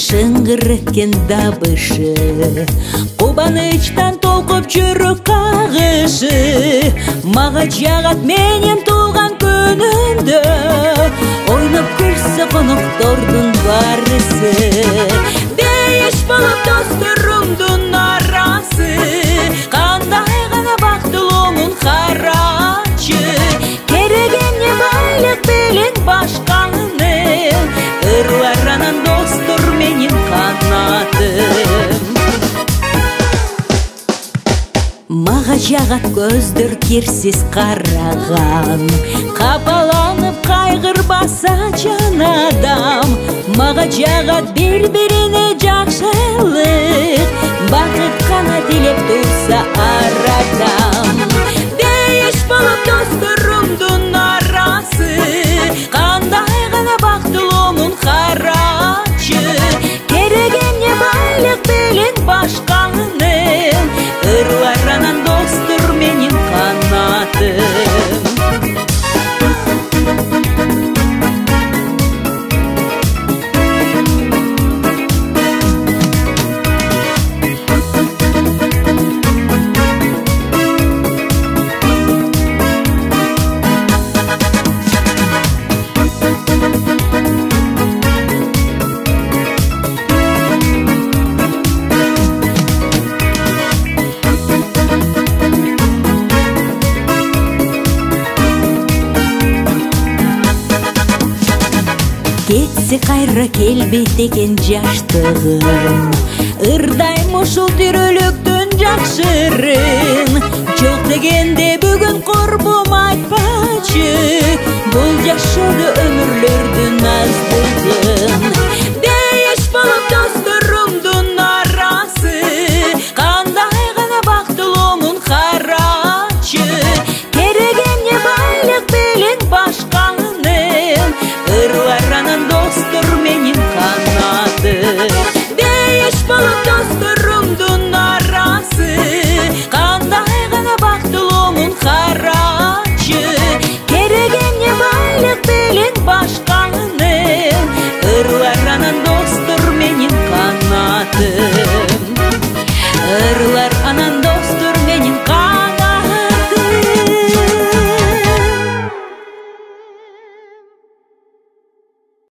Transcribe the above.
Шыңғыр еткен дабышы, қубанычтан толқып жүрік қағышы. Маға жағат менен туған күнімді, ойнап күлсі қонақтардың барысы. Бейіш болып достырымдың арасы, қандай ғана бақтылымын қарачы. Керегенне байлық белең башқанын, ырларанан достыр менен қанатым. Маға жағат көздір керсіз қараған, қапаланып қайғырбаса жан адам. Маға жағат бір-біріне жақшылық, бақыт қана тілеп тұрса арадам. Бейіш болып достырымдың арасы, қандай ғана бақтылымын қарачы. Керегенне байлық белең башқанын, ырларанан достыр менен қанатым. Кетсе қайра келбет екен жаштығын, ырдай мұшыл түріліктің жақшырын. Жоқ дегенде бүгін құрбым айтпа